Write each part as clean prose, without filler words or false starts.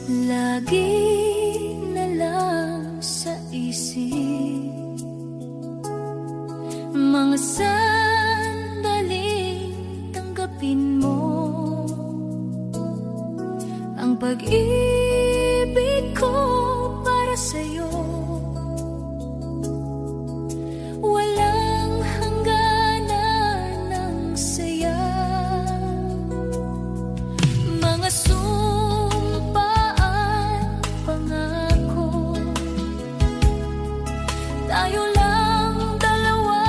Lagi na lang sa isip mga sandaling tanggapin mo ang pag-ibig ko para sa'yo. Walang hangganan ng saya, mga sumpaan, pangako. Tayo lang dalawa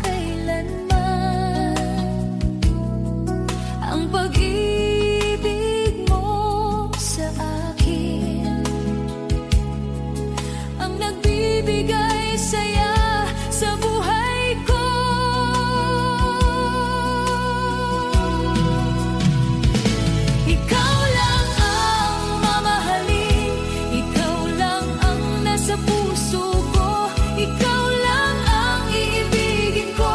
kailanman. Ang pag-ibig mo sa akin ang nagbibigay saya sa buhay ko. Ikaw lang ang mamahalin, ikaw lang ang nasa puso ko, ikaw lang ang iibigin ko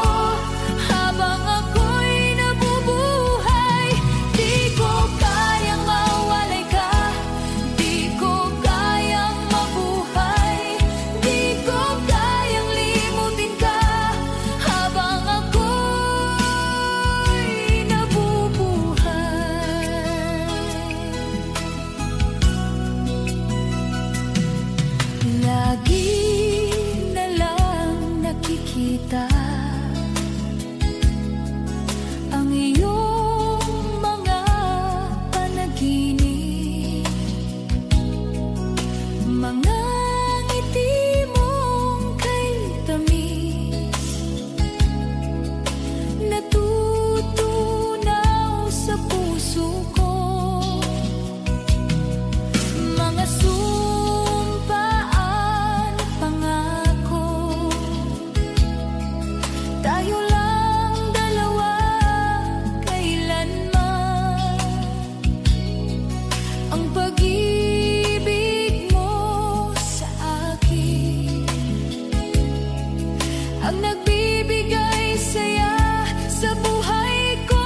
habang ako'y nabubuhay. Di ko kayang mawalay ka, di ko kayang mabuhay, di ko kayang limutin ka habang ako'y nabubuhay. Lagi na lang nakikita ang iyong mga panaginip, mga ngiti mong kay tamis, natutunaw sa puso ko. Mga sumpaan, pangako. Tayo lang dalawa kailanman. Ang pag-ibig mo sa akin ang nagbibigay saya sa buhay ko.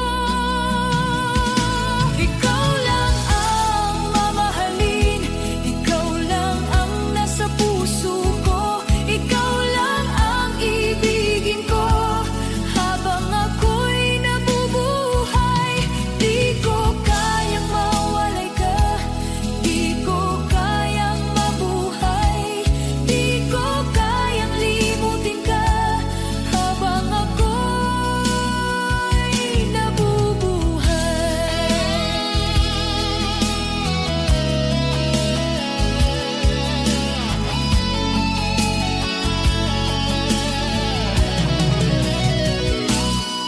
Ikaw lang ang mamahalin, ikaw lang ang nasa puso ko, ikaw lang ang ibigin ko habang ako'y nabubuhay. Di ko kayang mawalay ka, di ko kayang mabuhay, di ko kayang limutin ka habang ako'y nabubuhay.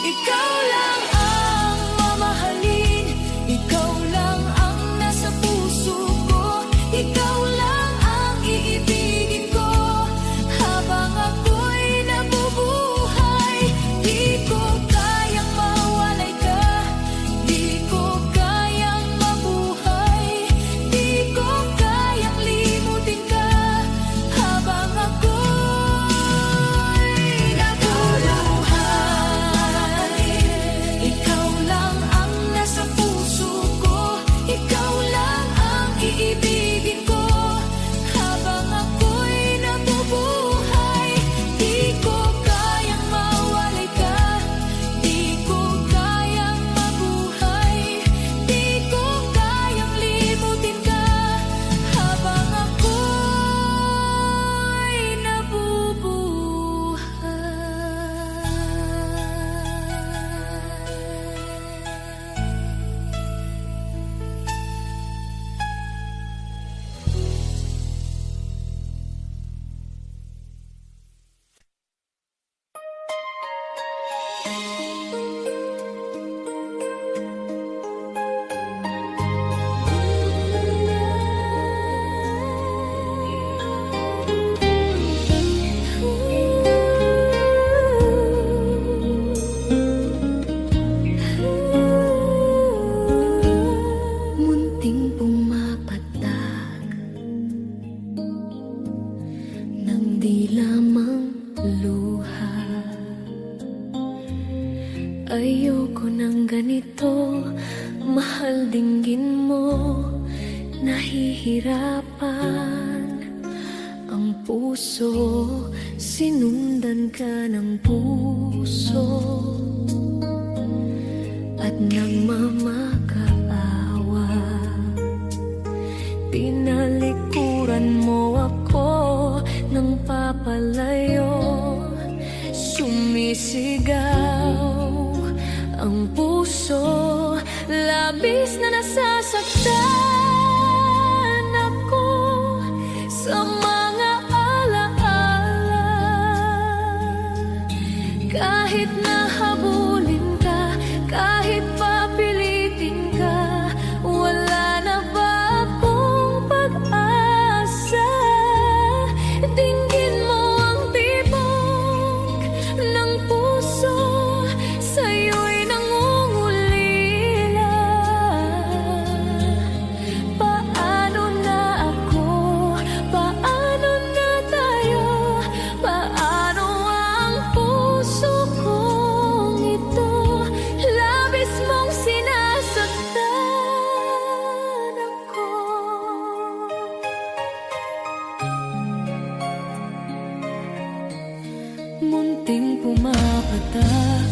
Ikaw lang ang mamahalin, ikaw lang ang nasa puso ko, ikaw lang ang iibigin ko habang ako'y nabubuhay. Di ko kayang mawalay ka, di ko kayang mabuhay, di ko kayang limutin ka habang ako'y nabubuhay. Ikaw lang ang nasa puso ko, ikaw lang ang iibigin ko habang ako'y nabubuhay. Di ko kayang mawalay ka, di ko kayang mabuhay, di ko kayang limutin ka habang ako'y nabubuhay. Munting pumapatak ng di lamang luha. Ayoko ng ganito, mahal, dinggin mo nahihirapan ang puso, sinundan ka ng puso at nagmamakaawa. Tinalikuran mo ako ng papalayo, sumisigaw ang puso, labis na nasasaktan ako sa mga alaala. Kahit nahabulin ka, kahit papilitin ka, wala na ba akong pag-asa? Dinggin mo ang tibok ng puso, sa'yo'y nangungulila. Paano na ako? Paano na tayo? Paano ang puso kong ito? Labis mong sinasaktan ako. Munting pumapatak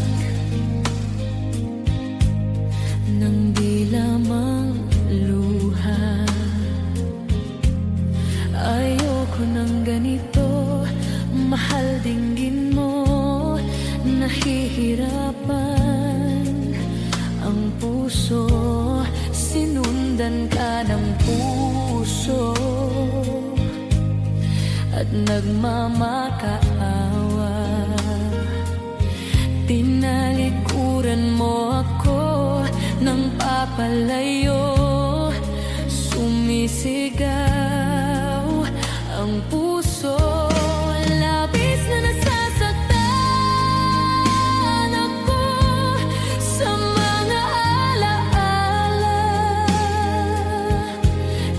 ng di lamang luha. Ayoko ng ganito, mahal, dinggin mo. Nahihirapan ang puso, sinundan ka ng puso at nagmamakaawa. Tinalikuran mo ako ng papalayo, sumisigaw ang puso, labis na nasasaktan ako sa mga alaala.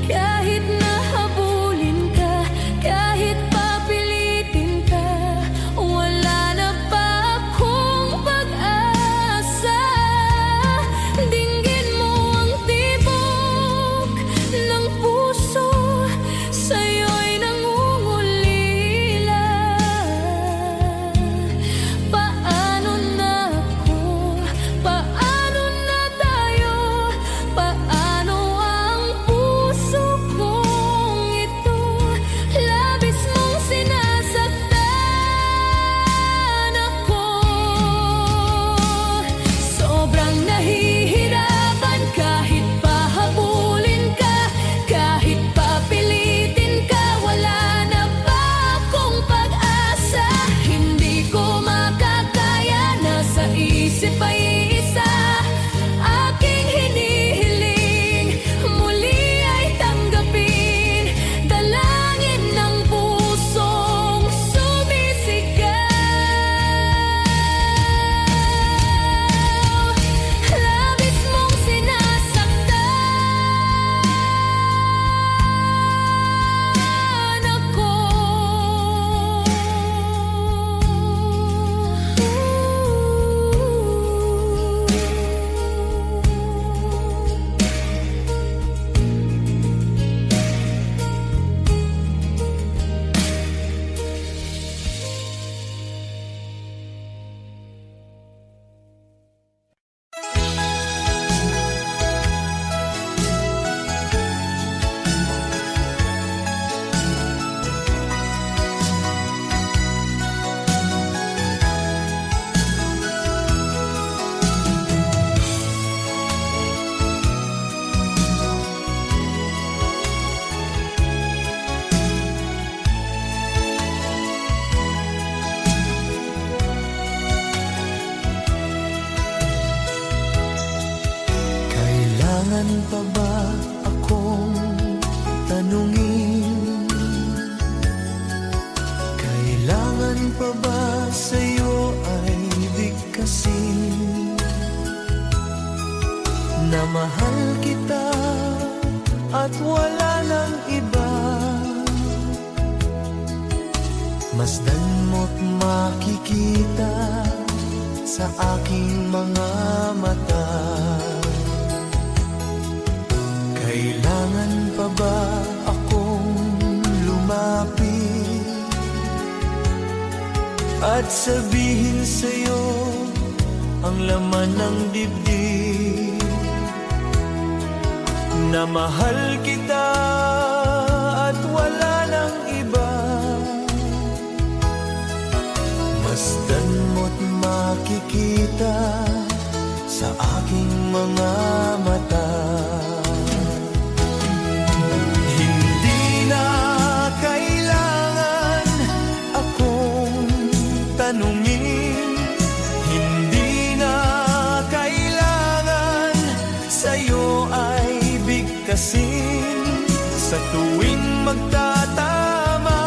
Kahit nahabulin ka, kahit papilitin ka, wala na ba akong pag-asa? Dinggin mo ang tibok ng puso, sa'yo'y nangungulila. Paano na ako? Paano na tayo? Paano ang puso kong ito? Labis mong sinasaktan ako. Sobrang nahihirapan, kahit pahabulin ka, kahit papilitin ka, wala na ba akong pag-asa? Hindi ko makakaya, nasa isip ay isa, aking hinihiling, muli ay tanggapin, dalangin ng pusong sumisigaw. Labis mong sinasaktan ako. Kailangan pa ba akong tanungin? Kailangan pa ba sa'yo ay bigkasin na mahal kita at wala nang iba? Masdan mo't makikita sa aking mga mata. Kailangan pa ba akong lumapit at sabihin sa'yo ang laman ng dibdib, na mahal kita at wala nang iba? Masdan mo't makikita sa aking mga mata. Hindi na kailangan akong tanungin, hindi na kailangan sa'yo ay bigkasin. Sa tuwing magtatama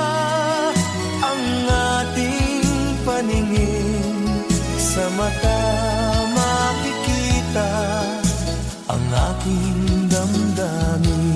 ang ating paningin, sa mata makikita ang aking damdamin.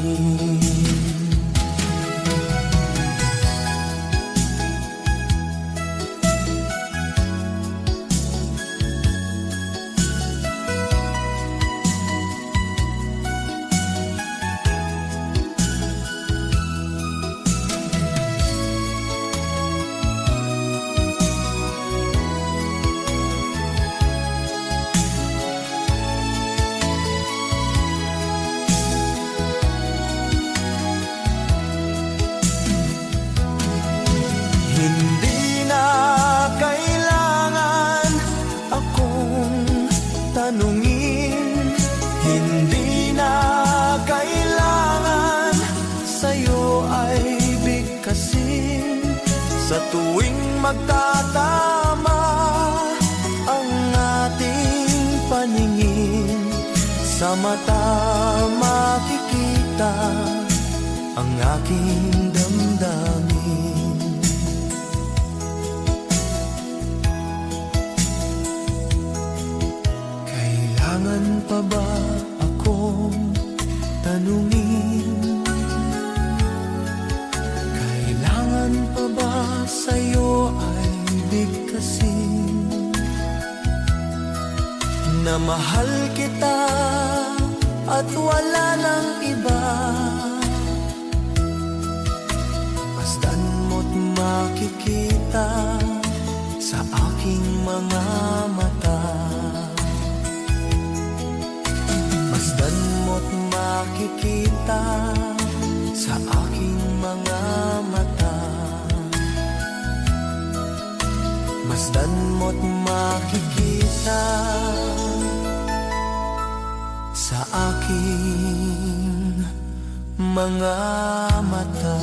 Hindi na kailangan akong tanungin, hindi na kailangan sa'yo ay bigkasin. Sa tuwing magtatama ang ating paningin, sa mata makikita ang aking damdamin. Kailangan pa ba akong tanungin? Kailangan pa ba sa'yo ay bigkasin, na mahal kita at wala nang iba? Masdan mo't makikita sa aking mga mata. Masdan mo't makikita sa aking mga mata. Masdan mo't makikita sa aking mga mata.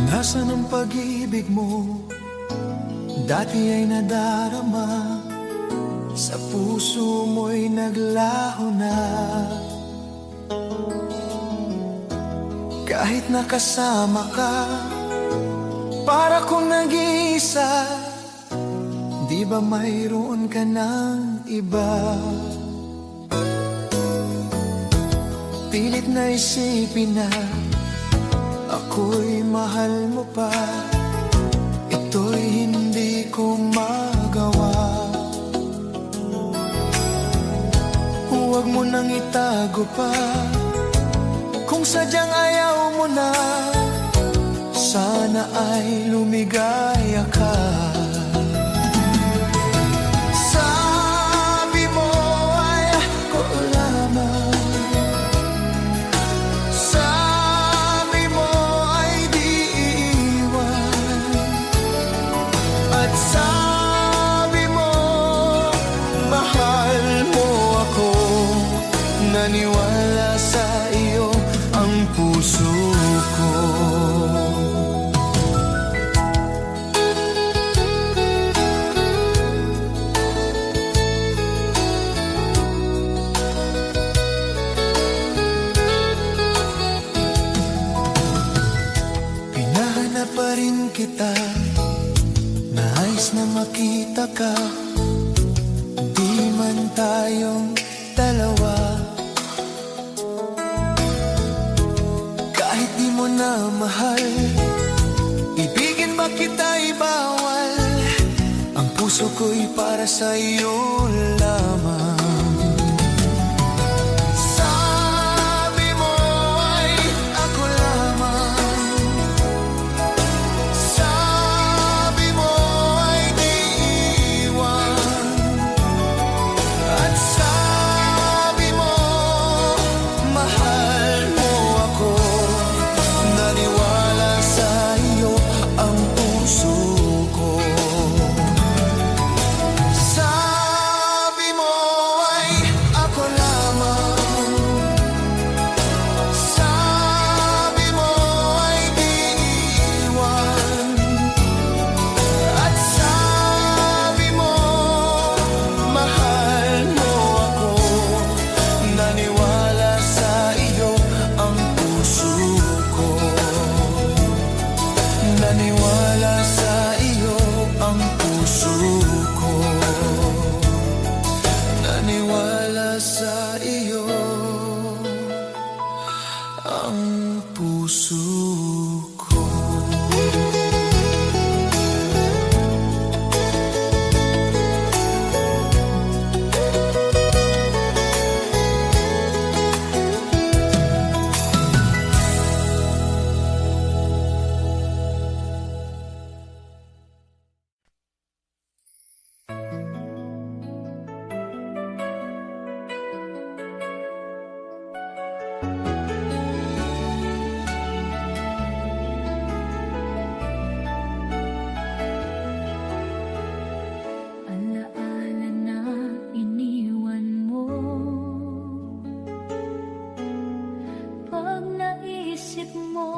Nasaan ang pag-ibig mo? Dati ay nadarama, sa puso mo'y naglaho na. Kahit nakasama ka, para kong nag-iisa. Di ba mayroon ka ng iba? Pilit na isipin na ako'y mahal mo pa, ito'y hindi ko magawa. Huwag mo nang itago pa, kung sadyang ayaw mo na, sana ay lumigaya ka. Sabi mo ay ako lamang, sabi mo, mahal naniwala sa iyo ang puso ko. Hinahanap pa rin kita, nais na makita ka. Di man tayong dalawa, kahit di mo na mahal, ibigin ba kita'y bawal? Ang puso ko'y para sa iyo lamang. Sabi mo ay ako lamang, sabi mo ay di iwan, at sabi mo mahal mo ako. Naniwala sa iyo ang puso ko. Sabi mo ay ako lamang, sabi mo ay di iwan, at sabi mo mahal mo ako. Naniwala sa iyo ang puso ko. Naniwala sa iyo ang puso ko. Naniwala sa iyo ang puso ko. Alaala na iniwan mo. Pag naisip mo,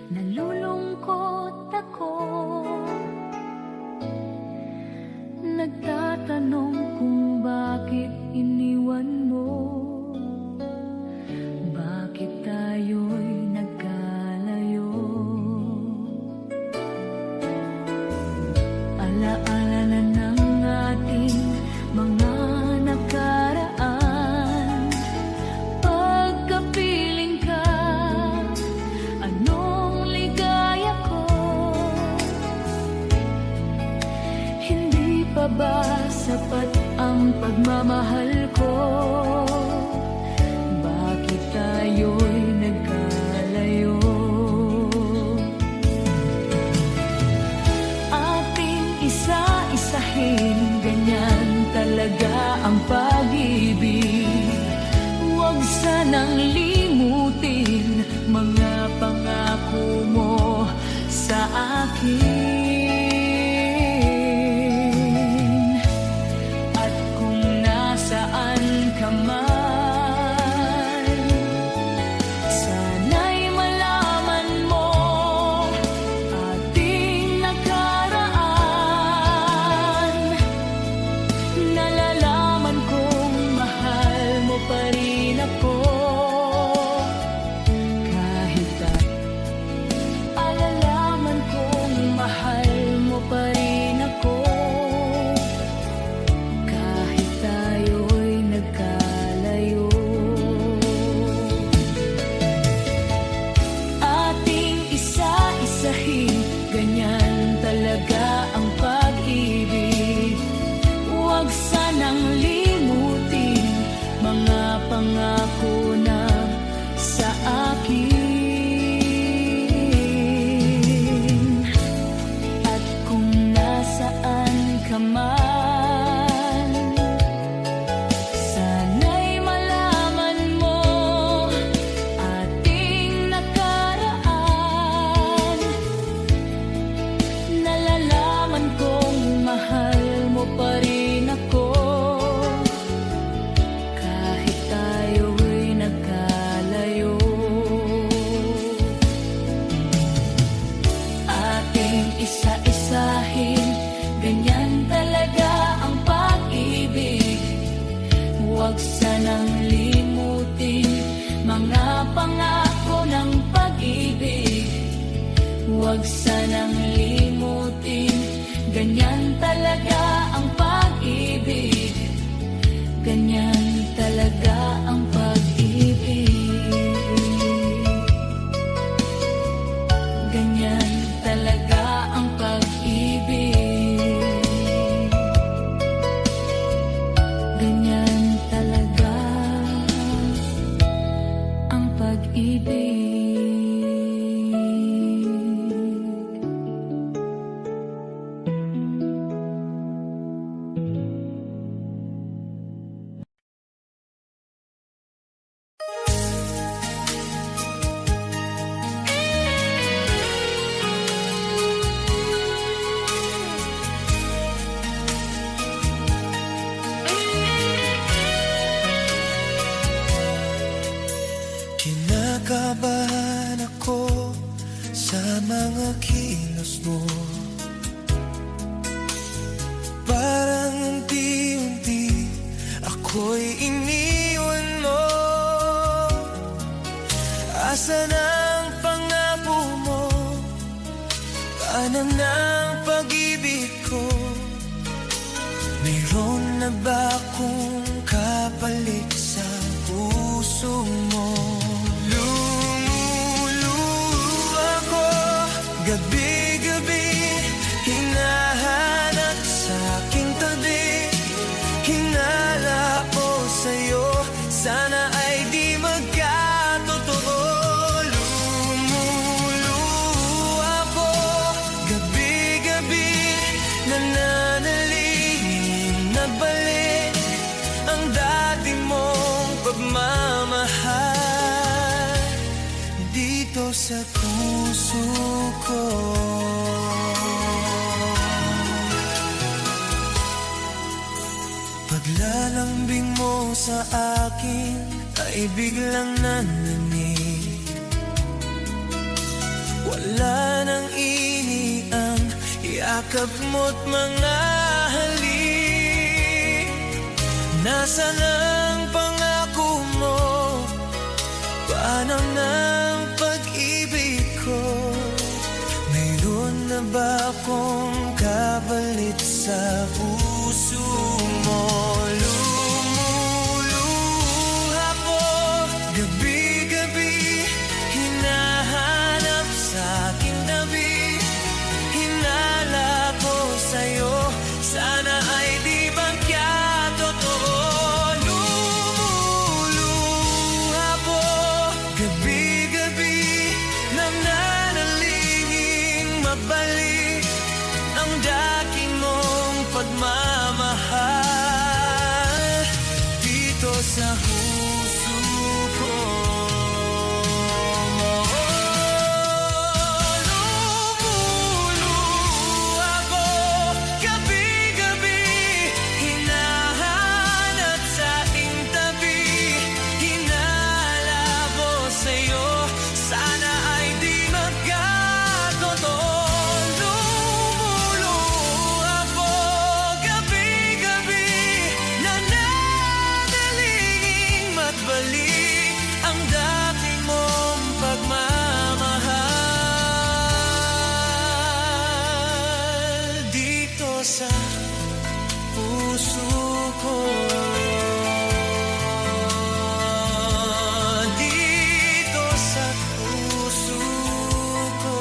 nalulungkot ako. Nagtatanong kung bakit iniwan mo. Bakit tayo'y nagkalayo? Alaala na ng ating mga nakaraan. Pagkapiling ka, anong ligaya ko? Hindi pa ba sapat ang pagmamahal ko? Bakit tayo'y nagkalayo? Ating isa-isahin, ganyan talaga ang pag-ibig. Huwag sanang limutin mga pangako mo sa akin. At kung nasaan ka man, sana'y malaman mo ating nakaraan. Nalalaman kong mahal mo pa rin ako. Kahit alalaman kong mahal mo pa rin ako. Kahit tayo'y nagkalayo. Ating isa-isahin, ganyan talaga ang pag-ibig. Huwag sanang limutin mga pangako mga pangako ng pag-ibig. Huwag sanang limutin, ganyan talaga ang pag-ibig. Ganyan talaga ang pag-ibig. Ganyan talaga ang pag-ibig. Ganyan talaga ang pag-ibig. Kinakabahan ako sa mga kilos mo. Parang unti-unti ako'y iniwan mo. Asan ang pangako mo? Paano ng pag-ibig ko? Mayroon na ba akong kapalit sa puso mo? Gabi-gabi, hinahanap sa aking tabi. Hinala ko sa'yo, sana ay di magkatotoo. Lumuluha ko, gabi-gabi, nananalangin na balik ang dati mong pagmamahal dito sa puso ko. Paglalambing mo sa akin ay biglang nananig. Wala nang iniang yakap mo't mga halik. Nasaan ang pangako mo? Paano ng pag-ibig ko? Mayroon na ba akong kapalit sa puso mo? Lumuluha ko, gabi-gabi, hinahanap sa aking tabi. Hinala ko sa'yo, sana ay di magkatotoo. Lumuluha ko, gabi-gabi, nananalangin mabalik ang dati mong pagmamahal dito sa puso ko. Lumuluha ko, gabi-gabi, hinahanap sa aking tabi. Hinala ko sa'yo, sana ay di magkatotoo. Lumuluha ko, gabi-gabi, nananalangin magbalik ang dati mong pagmamahal dito sa puso ko. Dito sa puso ko.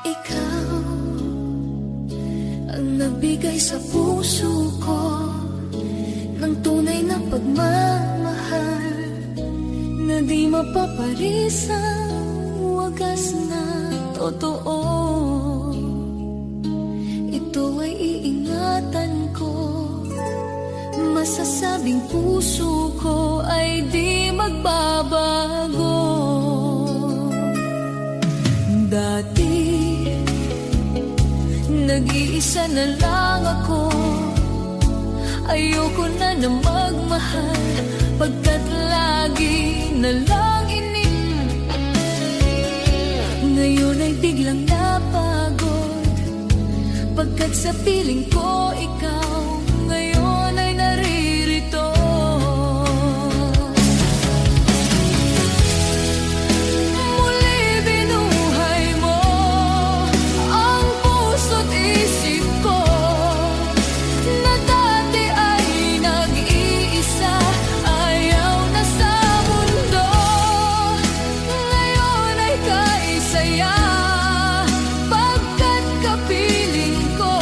Ikaw ang nagbigay sa puso ko ng tunay na pagmamahal na di mapaparisang wagas na totoo. Ito ay iingatan ko, masasabing puso ko ay di magbabago. Dati, nag-iisa na lang ako. Ayoko na na magmahal, pagkat lagi na lang ngayon ay biglang napagod, pagkat sa piling ko ikaw ngayon ay naririto. Muli binuhay mo ang puso't isip ko, na dati ay nag-iisa, ayaw na sa mundo. Ngayon ay kaisaya, pagkat kapiling ko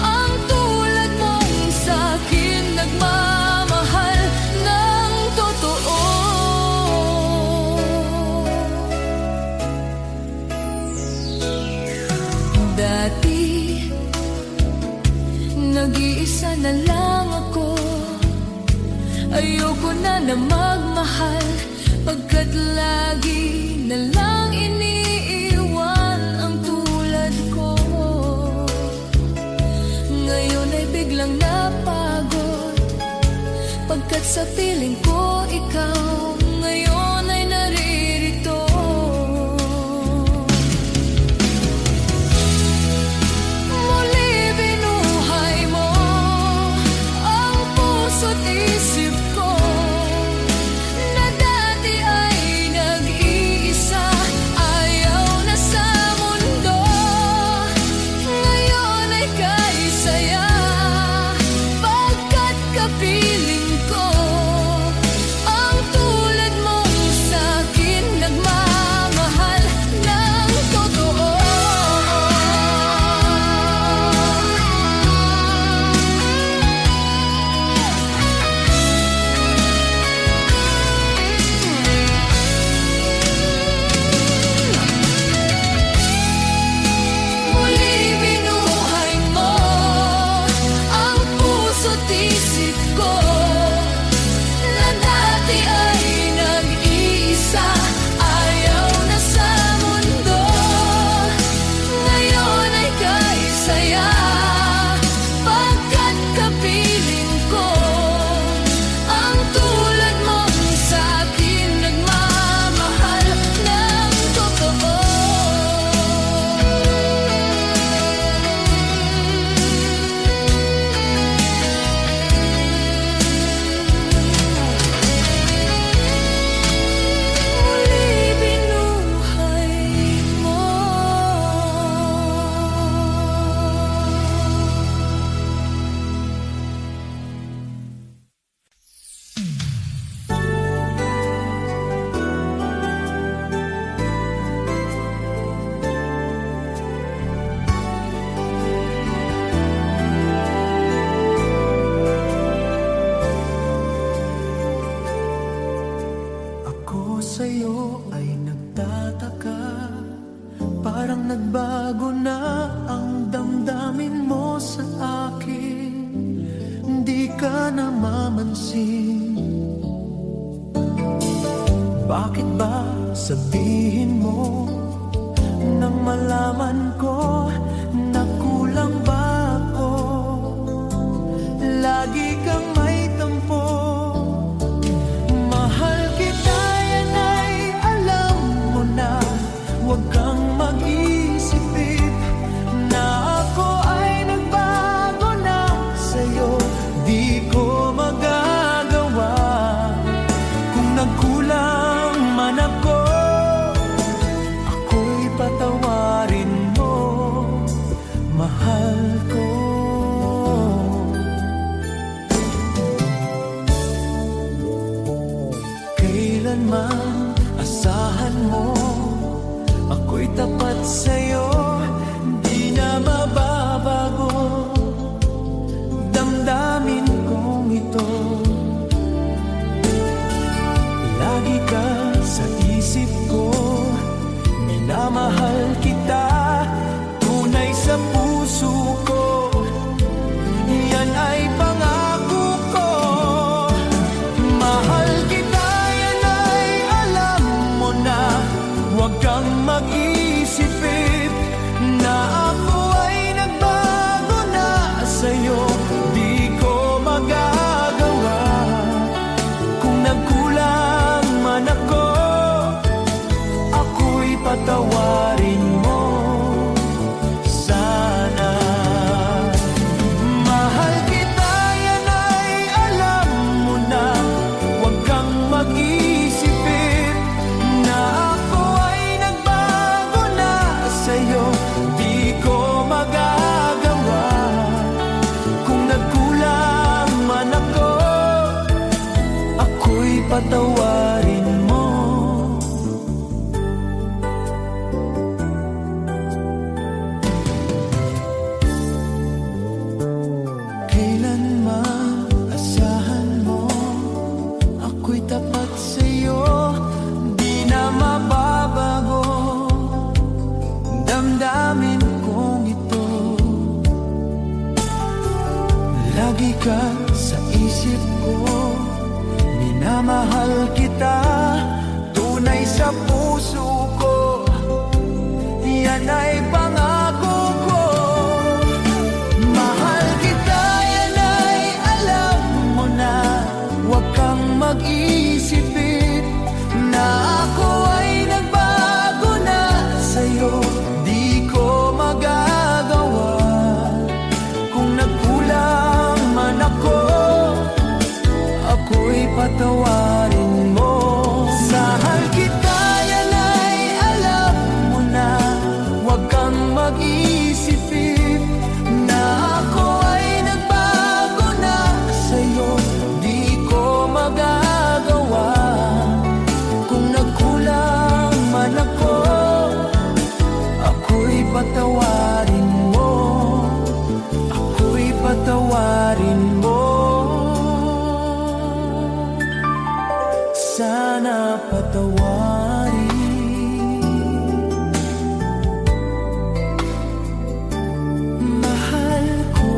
ang tulad mong sa'kin nagmamahal ng totoo. Dati, nag-iisa na lang ako. Ayoko na na magmahal, pagkat lagi na lang iniiwan ang tulad ko. Ngayon ay biglang napagod, pagkat sa piling ko ikaw ngayon ay naririto. Muli binuhay mo ang puso't isip ko, na dati ay nag-iisa, ayaw na sa mundo. Ngayon ay kaisaya, pagkat kapiling ko ang tulad mong sa'kin nagmamahal ng totoo. Muli binuhay mo ang puso't isip ko, na dati ay nag-iisa, ayaw na sa mundo. Ngayon ay kaisaya, pagkat kapiling ko ang tulad mong sa'kin nagmamahal ng totoo. Muli binuhay mo. Ako sa'yo ay nagtataka, parang nagbago na ang damdamin mo sa akin. Hindi ka namamansin. Bakit ba sabihin mo nang malaman ko na kulang ba ako? Lagi kang may tampo. Mahal kita, yan ay alam mo na. Huwag kang mag-isip na ako ay nagbago na sa'yo. Di ko magagawa kung nagkulang man ako. Ako'y patawarin mo, mahal ko. Kailanman asahan mo, ako'y tapat sa'yo, di na mababago. Damdamin kong ito, lagi ka sa isip ko. Minamahal kita, tunay sa puso ko. Yan ay pangako patawarin mo. Kailanman asahan mo, ako'y tapat sa'yo, di na mababago. Damdamin kong ito, lagi ka sa isip ko. Minamahal kita, tunay sa puso ko, yan ay pangako ko. Mahal kita, yan ay alam mo na. Huwag kang mag-isipin na ako ay nagbago na sa'yo. Di ko magagawa kung nagkulang man ako, ako'y patawarin mo. Sahal kita, yan ay alam mo na. Huwag kang mag-isipin na ako ay nagbago na sa'yo. Di ko magagawa kung nagkulang man ako, ako'y patawarin mo. Ako'y patawarin mo. Sana patawarin mahal ko.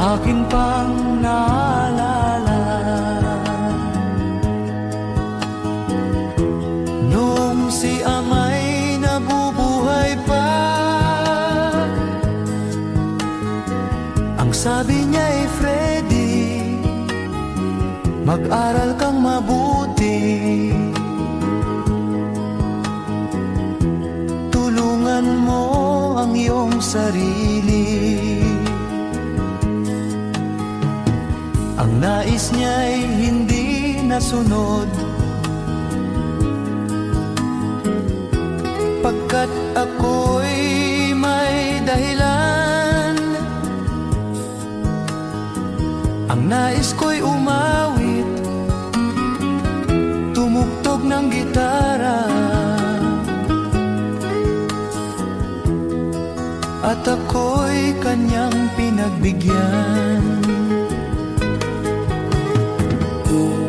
Akin pang naalala nung si ama'y nabubuhay pa. Ang sabi niya ay Freddy, mag-aral kang mabuti, tulungan mo ang iyong sarili. Ang nais niya'y hindi nasunod, pagkat ako'y may dahilan. Ang nais ko'y umawit, tumugtog ng gitara, at ako'y kanyang pinagbigyan.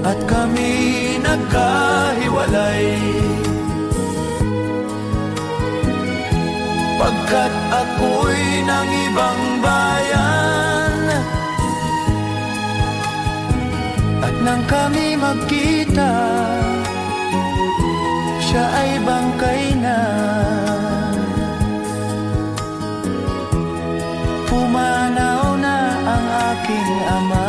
At kami nagkahiwalay, pagkat ako'y ng ibang bayan. At nang kami magkita, siya ay bangkay na. Pumanaw na ang aking ama.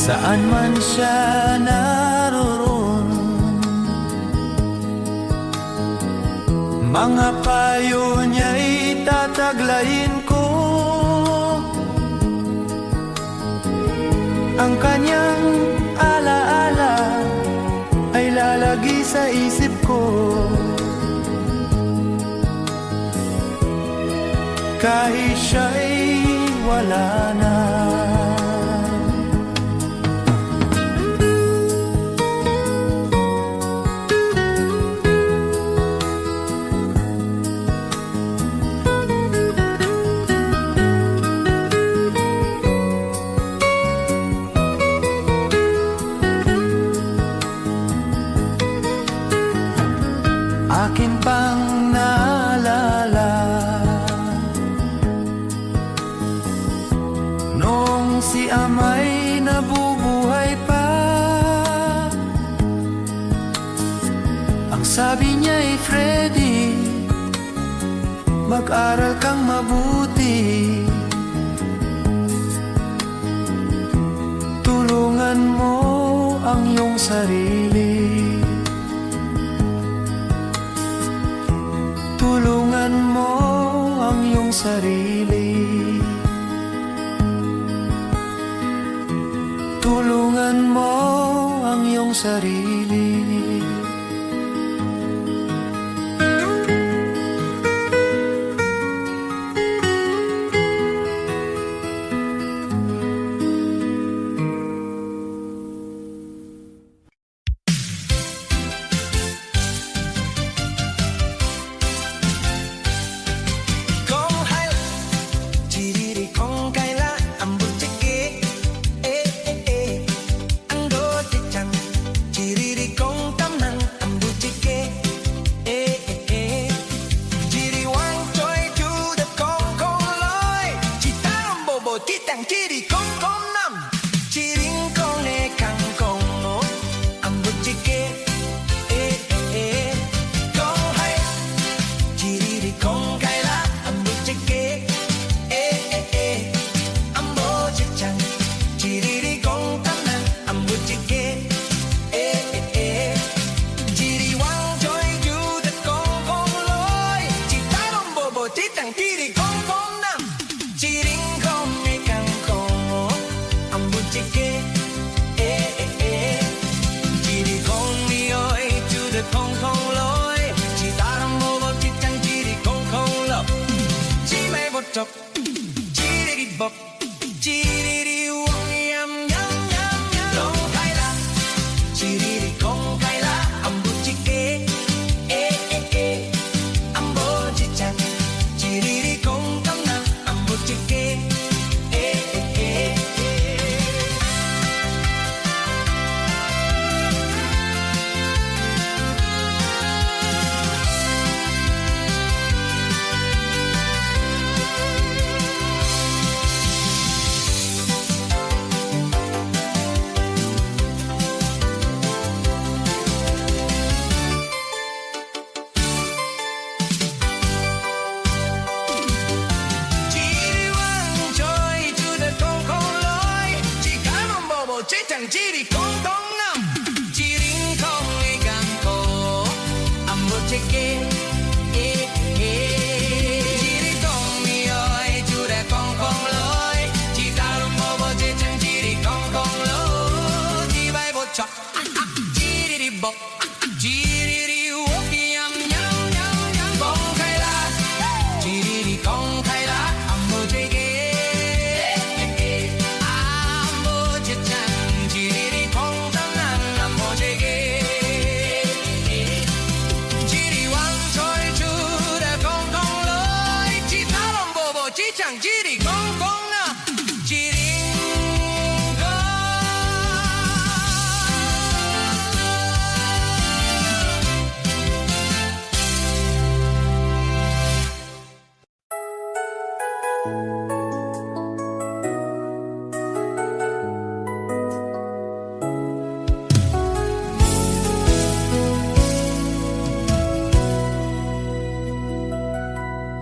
Saan man siya naroon, mga payo niya'y tataglayin ko. Ang kanyang alaala ay lalagi sa isip ko, kahit siya'y wala na. Akin pang naalala nung si ama'y nabubuhay pa. Ang sabi niya'y Freddy, mag-aral kang mabuti. Tulungan mo ang iyong sarili. Tulungan mo ang iyong sarili. Tulungan mo ang iyong sarili.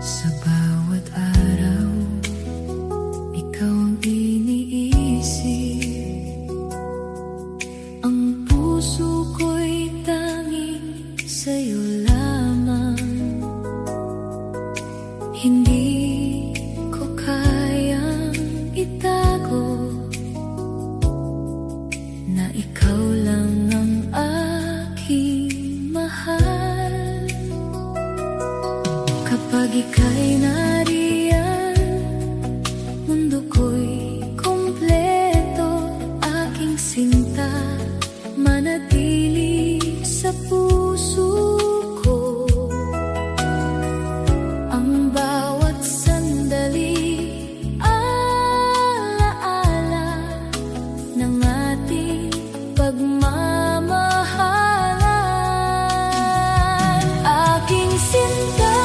Sa bawat araw, ikaw ang iniisip. Ang puso ko'y tanging sa'yo lamang. Hindi ko kayang itago na ikaw lang ang aking mahal. Kapag ika'y nariyan, mundo ko'y kompleto. Aking sinta, manatili sa puso ko. Ang bawat sandali, alaala ng ating pagmamahalan. Aking sinta,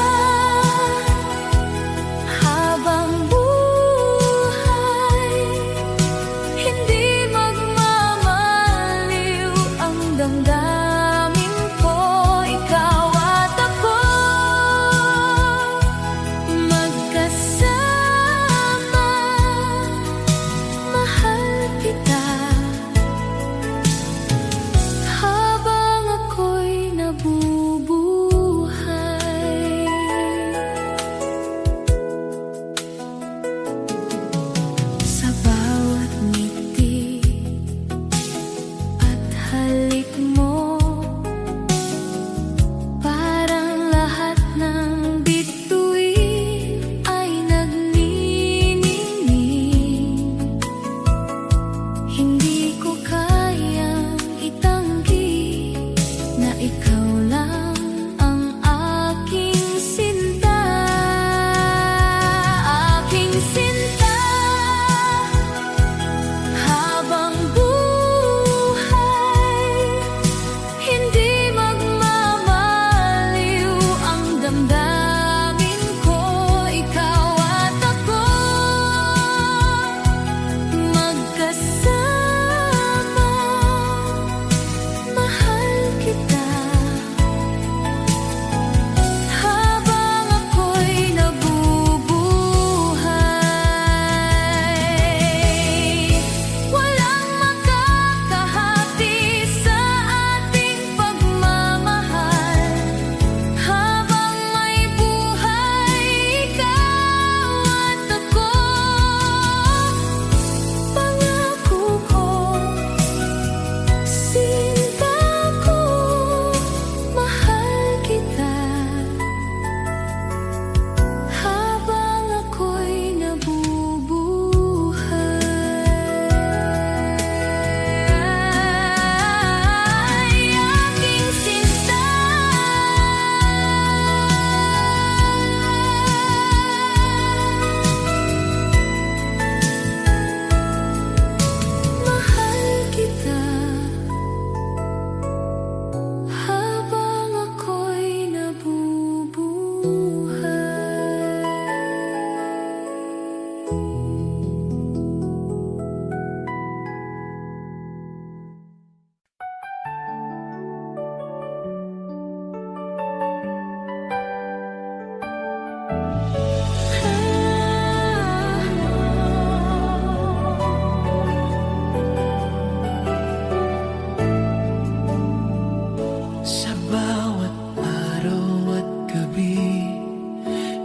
bawat araw at gabi,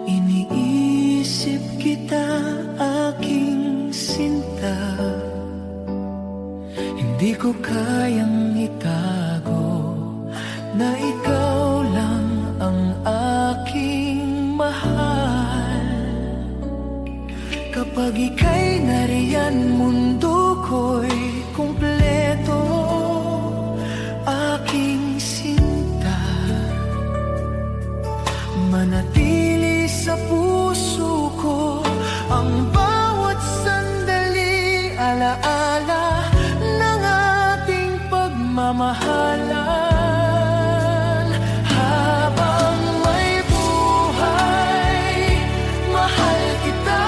iniisip kita, aking sinta. Hindi ko kayang itago na ikaw lang ang aking mahal. Kapag ika'y nariyan, mundo ko'y kumpleto, aking sinta. Manatili sa puso ko ang bawat sandali, alaala ng ating pagmamahalan. Habang may buhay, mahal kita.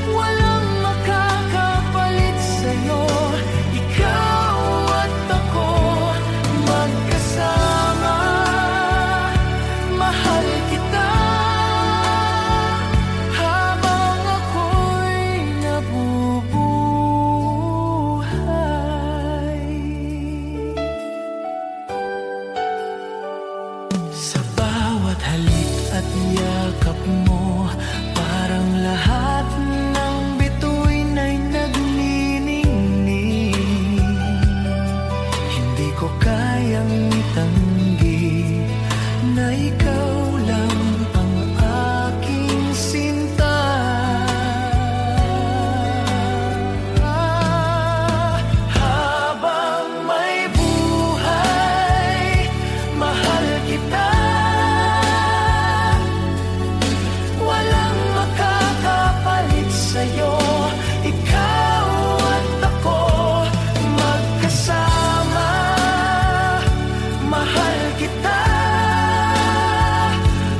Walang makakapalit sa'yo, ikaw at ako magkasama. Mahal kita habang ako'y nabubuhay. Sa bawat halik at yakap mo, parang lahat ng bituin ay nagniningning. Hindi ko kayang itanggi na ikaw lang ang aking sinta. Habang may buhay, mahal kita. Walang makakapalit sa'yo, ikaw at ako magkasama. Mahal kita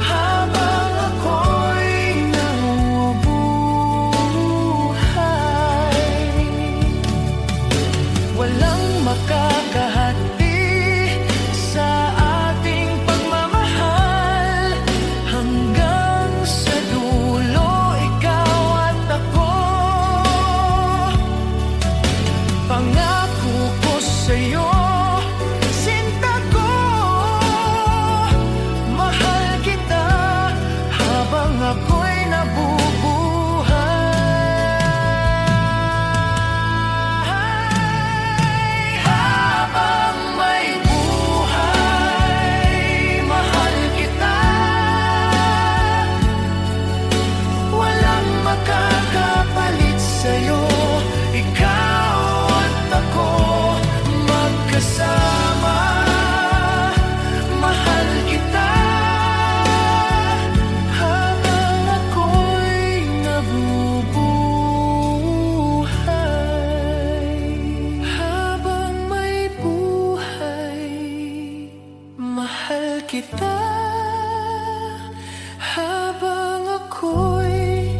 habang ako'y nabubuhay. Walang makakahati sa ating pagmamahal, hanggang sa dulo, ikaw at ako. Pangako ko sa'yo, sinta ko, mahal kita habang ako'y nabubuhay. Habang may buhay, mahal kita. Walang makakapalit sa'yo, ikaw at ako magkasama. Mahal kita habang ako'y nabubuhay. Habang may buhay, mahal kita habang ako'y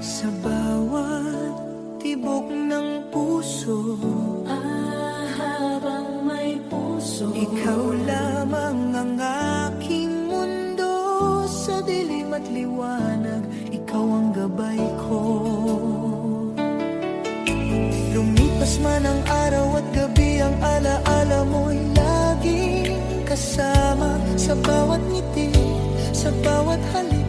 sa bawat tibok ng puso, habang may puso, ikaw lamang ang aking mundo. Sa dilim at liwanag, ikaw ang gabay ko. Lumipas man ang araw at gabi, ang alaala mo'y laging kasama. Sa bawat ngiti, sa bawat halik,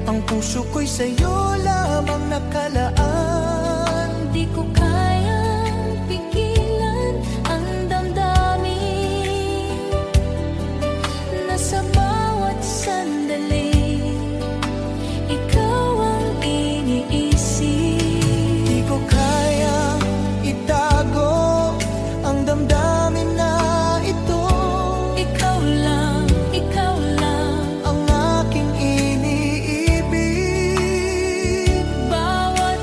ang puso ko'y sa'yo lamang nakalaan. di ko kayang pigilan ang damdamin na sa bawat sandali, ikaw ang iniisip. Di ko kayang itago ang damdamin na ito. Ikaw lang ang Ang aking iniibig. bawat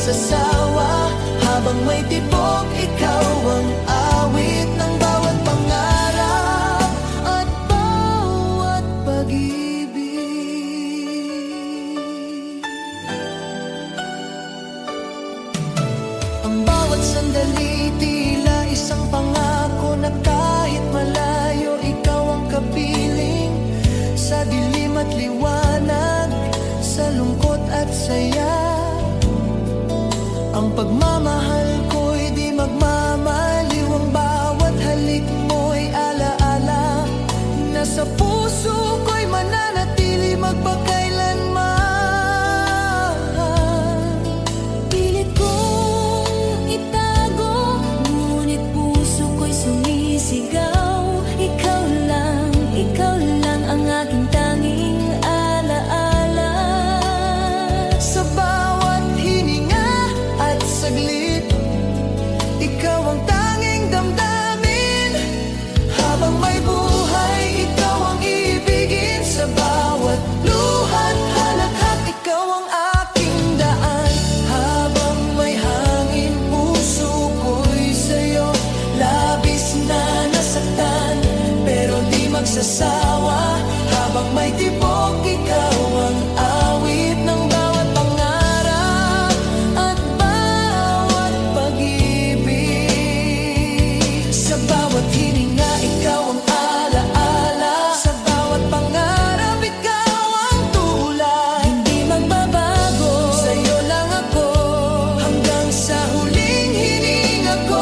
magsasawa. Habang may tibok, ikaw ang awit ng bawat pangarap at bawat pag-ibig. Ang bawat sandali tila isang pangako na kahit malayo, ikaw ang kapiling. Sa dilim at liwanag, sa lungkot at saya, ang pagmamahal ko'y di magmamaliw. Ang bawat halik mo'y alaala na sa puso ko'y mananatili magpakailanman. Pilit kong itago, ngunit puso ko'y sumisigaw. Ikaw lang ang aking tanging alaala. Sa bawat hininga at saglit, ikaw ang tanging damdamin. Habang may buhay, ikaw ang ibigin. Sa bawat luhat, halakhak, ikaw ang aking daan. Habang may hangin, puso ko'y sa'yo labis na nasaktan, pero di magsasawa. Habang may tibok, ikaw ang awit ng bawat pangarap At bawat pag-ibig. Sa bawat hininga, ikaw ang alaala. Sa bawat pangarap, ikaw ang tulay. hindi magbabago. Sa'yo lang ako, hanggang sa huling hininga ko.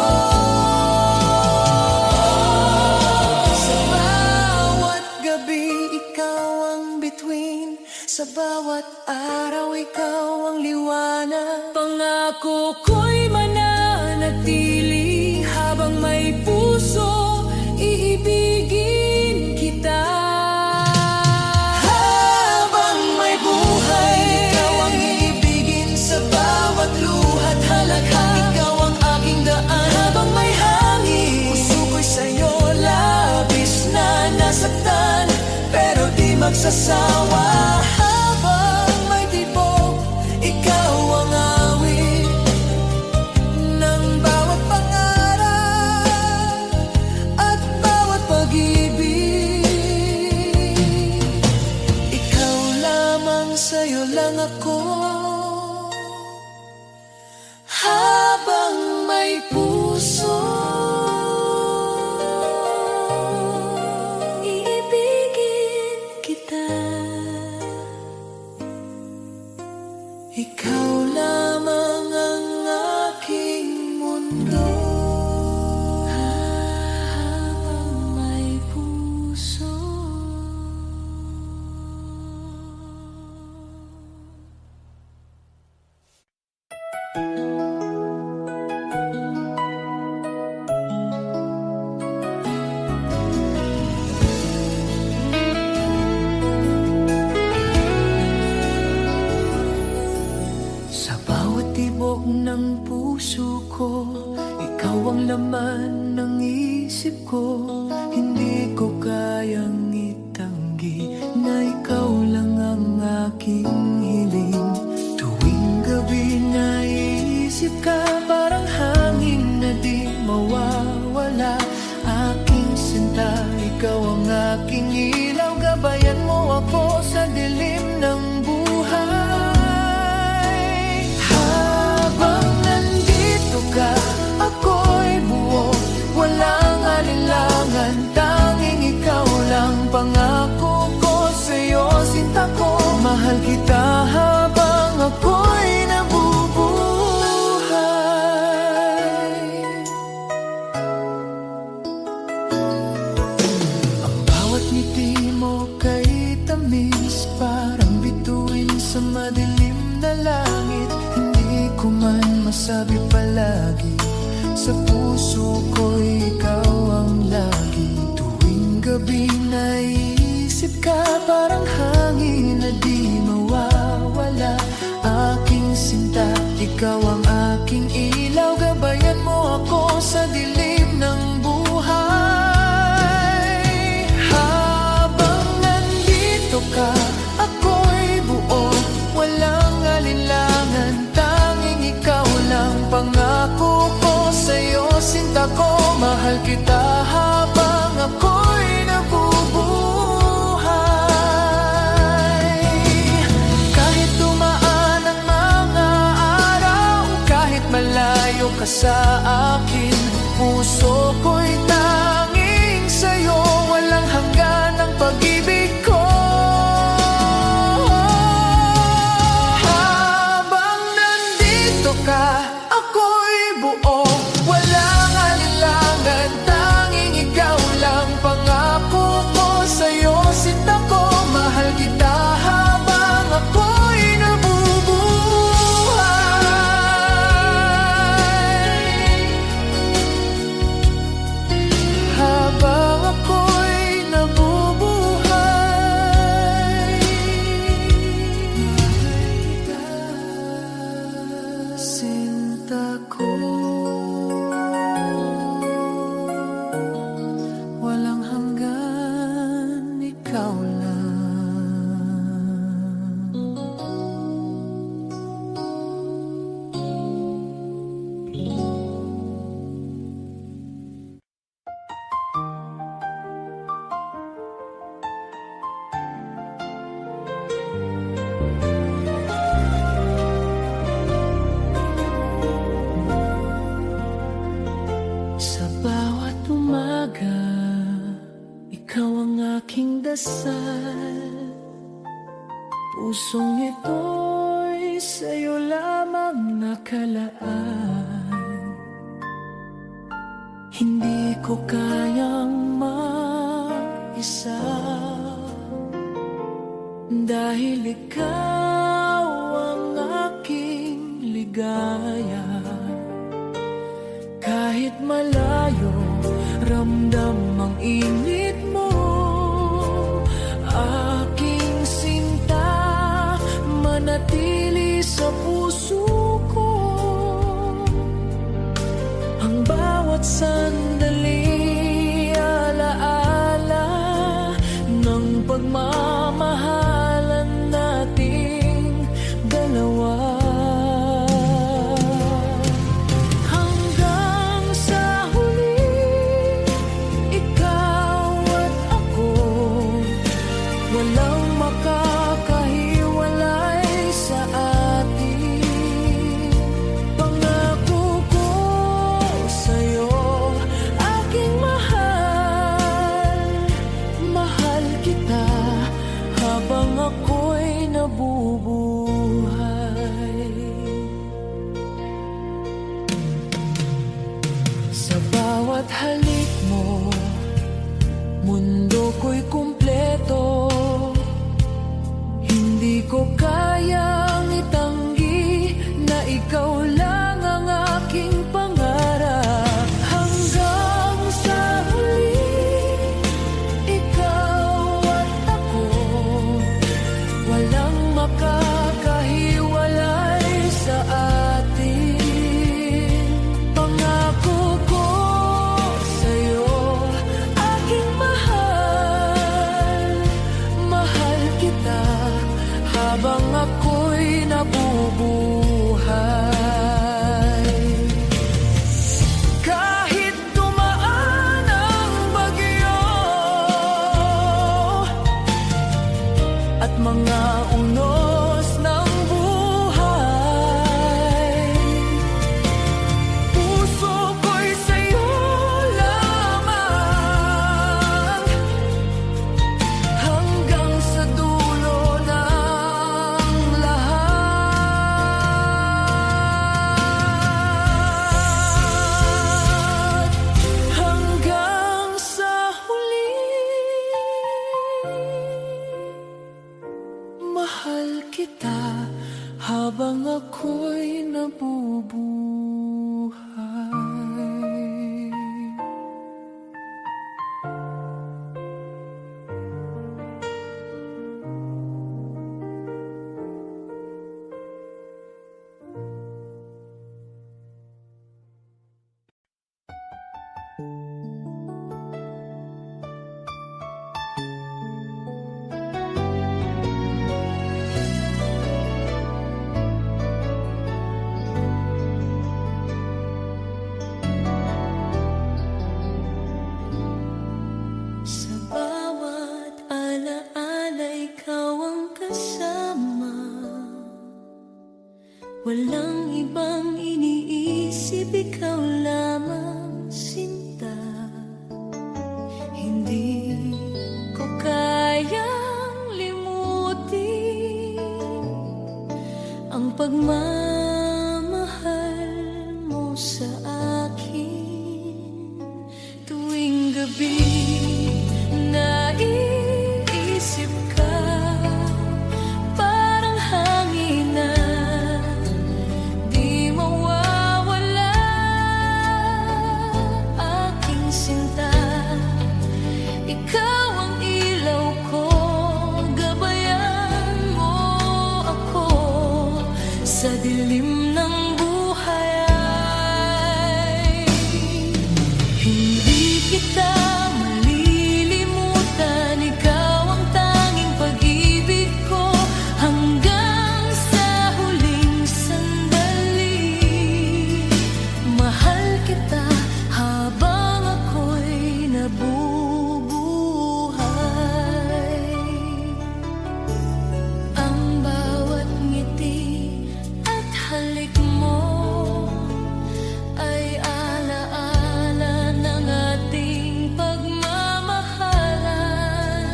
Sa bawat gabi, ikaw ang bituin. Sa bawat araw, ikaw ang liwanag. Pangako ko'y mananatili. Habang may puso, iibigin kita. Habang may buhay, ikaw ang iibigin. Sa bawat luhat, halakhak, ikaw ang aking daan. Habang may hangin, puso ko'y sa'yo labis na nasaktan, pero di magsasawa. Habang may tibok, ikaw ang awit ng bawat pangarap at bawat pag-ibig. Ikaw lamang, sa'yo lang ako. Habang may puso, Iibigin kita. ikaw lamang ang aking mundo. Habang may puso. Sa bawat tibok ng puso ko, ikaw ang laman ng isip ko. Hindi ko kayang itanggi na ikaw lang ang aking hiling. Tuwing gabi naiisip ka, parang hangin na di mawawala. Aking sinta, ikaw ang aking ilaw. Gabayan mo ako sa dilim ng buhay. Habang nandito ka, ako'y buo, walang alinlangan. Tanging ikaw lang, pangako ko sa'yo, sinta ko. Mahal kita habang ako'y nabubuhay. Ang bawat ngiti mo kay tamis, parang bituin sa madilim na langit. Hindi ko man masabi palagi, sa puso ko'y ikaw ang lagi. Tuwing gabi naiisip ka, parang hangin na di mawawala. Aking sinta, ikaw ang aking ilaw. Gabayan mo ako sa dilim ng buhay. Habang nandito ka, ako'y buo, walang alinlangan. Tanging ikaw ka sa akin. Puso ko'y tanging sa'yo, walang hanggan ang pag-ibig ko. Habang nandito ka, ako'y buo, walang alinlangan, tanging ikaw lang. Pangako ko sa'yo, sinta ko, mahal kita habang ako'y nabubuhay. Habang ako'y nabubuhay, sinta ko, walang hanggan, ikaw lang. Sa bawat umaga, ikaw ang aking dasal. Pusong ito'y sa'yo lamang nakalaan. Hindi ko kayang mag-isa, dahil ikaw ang aking ligaya. Kahit malayo, ramdam ang init mo. Aking sinta, manatili sa puso ko. Ang bawat sandali, alaala ng pagmamahalan nating dalawa. Hanggang sa huli, ikaw at ako, walang makakahiwalay sa atin. Pangako ko sa'yo, aking mahal, mahal kita habang ako'y nabubuhay. Sa bawat halik mo, mundo ko'y kumpleto. Hindi ko kayang itanggi na ikaw lang ang aking pangarap. Hanggang sa huli, ikaw at ako, walang makakahiwalay sa atin. Pangako ko sa'yo, aking mahal, mahal kita habang ako'y nabubuhay. Kahit dumaan ang bagyo at mga unos ng buhay, puso ko'y sa'yo lamang. Hanggang sa dulo ng lahat, hanggang sa huli, mahal kita habang ako'y nabubuhay. Sa bawat alaala, ikaw ang kasama. Walang ibang iniisip iniisip ikaw lamang, sinta. Hindi ko kayang limutin ang pagmamahal mo sa akin. Tuwing gabi naiisip ka, parang hangin na di mawawala. Aking sinta, ikaw ang ilaw ko, gabayan mo ako sa dilim ng buhay. Hindi kita malilimutan, ikaw ang tanging pag-ibig ko hanggang sa huling sandali. Mahal kita habang ako'y nabubuhay. Ang bawat ngiti at halik mo ay alaala ng ating pagmamahalan.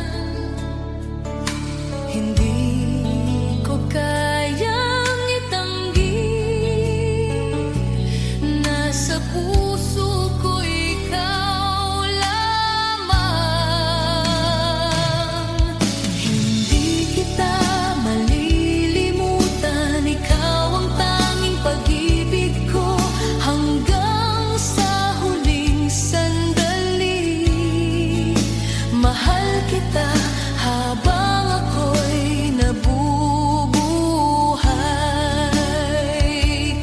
Hindi ko kayang itanggi, nasa puso ko ikaw lamang. Hindi kita malilimutan, ikaw ang tanging pag-ibig ko hanggang sa huling sandali. Mahal kita habang ako'y nabubuhay.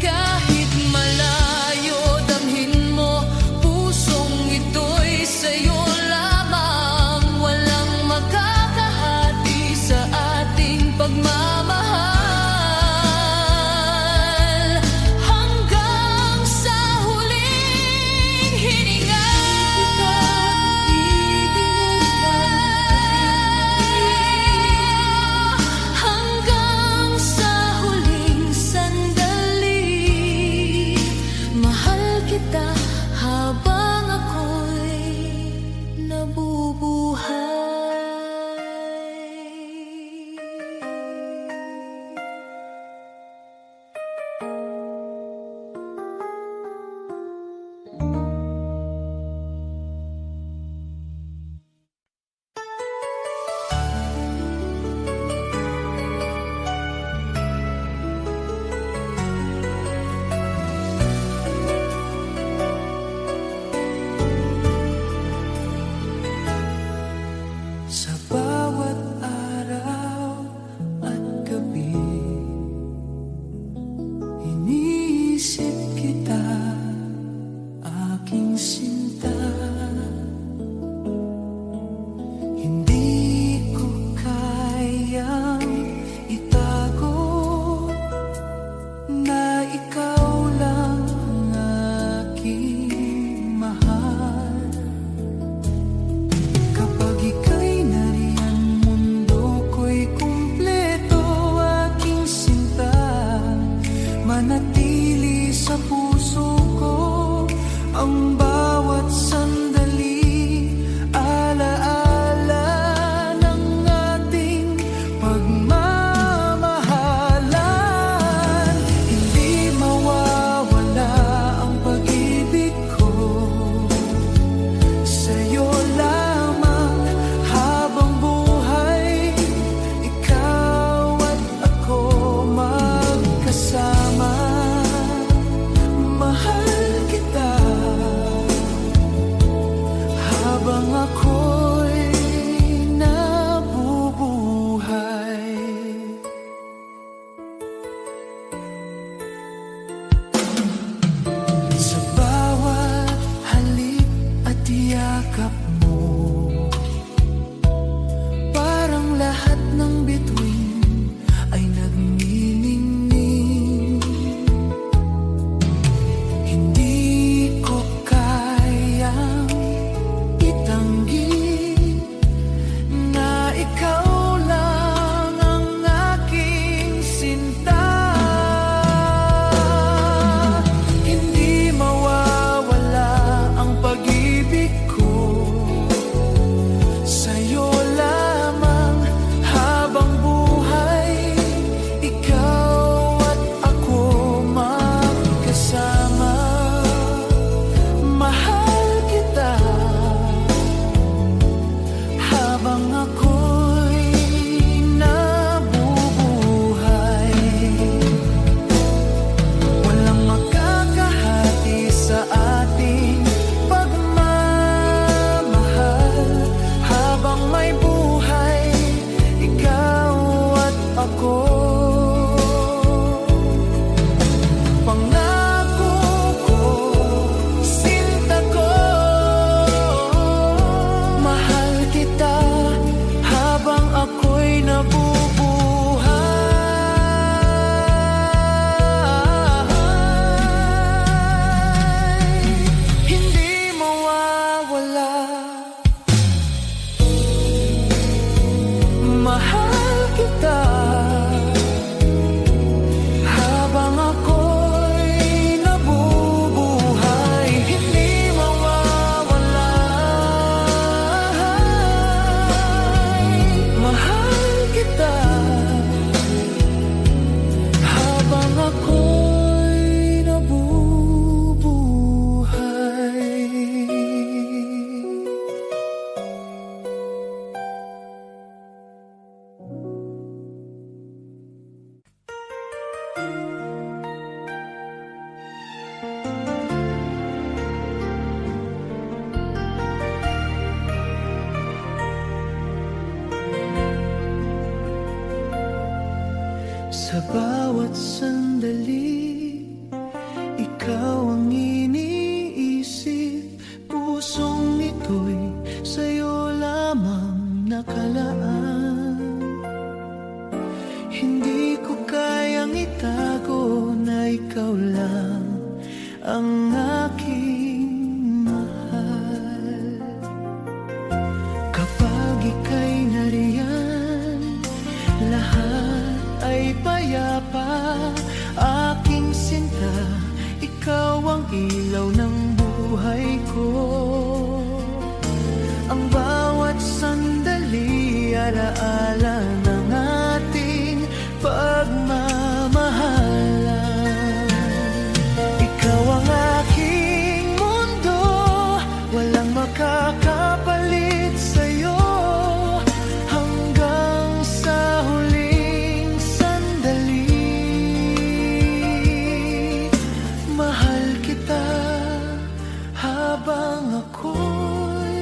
Kahit malayo damhin mo, pusong ito'y sa'yo lamang. Walang makakahati sa ating pagmamahal hanggang sa huling hininga. Hanggang sa huling sandali, mahal kita habang ako'y nabubuhay. Sa bawat araw at gabi, iniisip kita, aking sinta. Hindi ko kayang itago na ikaw lang ang aking mahal. Kapag ika'y nariyan, mundo ko'y kumpleto, aking sinta. Manatili sa puso ko ang bawat sandali, alaala ng ating pagmamahalan. Hindi mawawala ang pag-ibig ko sa'yo lamang habang buhay. Ikaw at ako magkasama. bawat sandali, ikaw ang iniisip. Pusong ito'y sa'yo lamang nakalaan. Hindi ko kayang itago na ikaw lang ang aking mahal. Kapag ika'y nariyan, lahat ay payapa. Aking sinta, ikaw ang ilaw ng buhay ko. Ang bawat sandali, alaala ng ating pagmamahalan. Ikaw ang aking mundo, walang makakapalit sa'yo. Hanggang sa huling sandali, mahal kita habang ako'y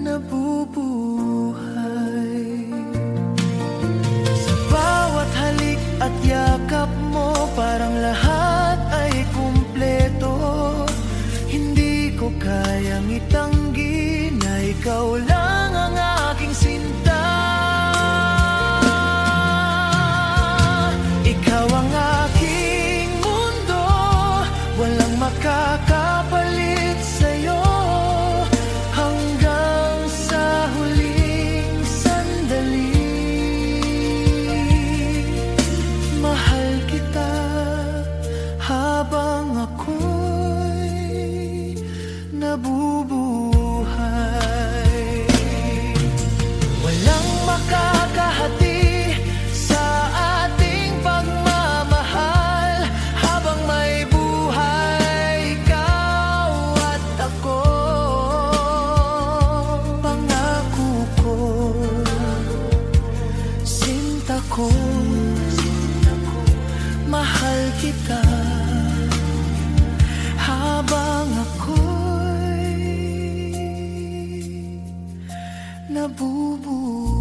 nabubuhay. Sa bawat halik at yakap mo, parang lahat ay kumpleto. Hindi ko kayang itanggi na ikaw lang ang aking sinta. Ikaw ang aking mundo, walang makakapalit sa'yo. Hanggang sa huling sandali, mahal kita habang ako'y nabubuhay. Walang makakahati sa ating pagmamahal. Habang may buhay, ikaw at ako. Pangako ko, sinta ko, mahal kita habang ako'y nabubuhay.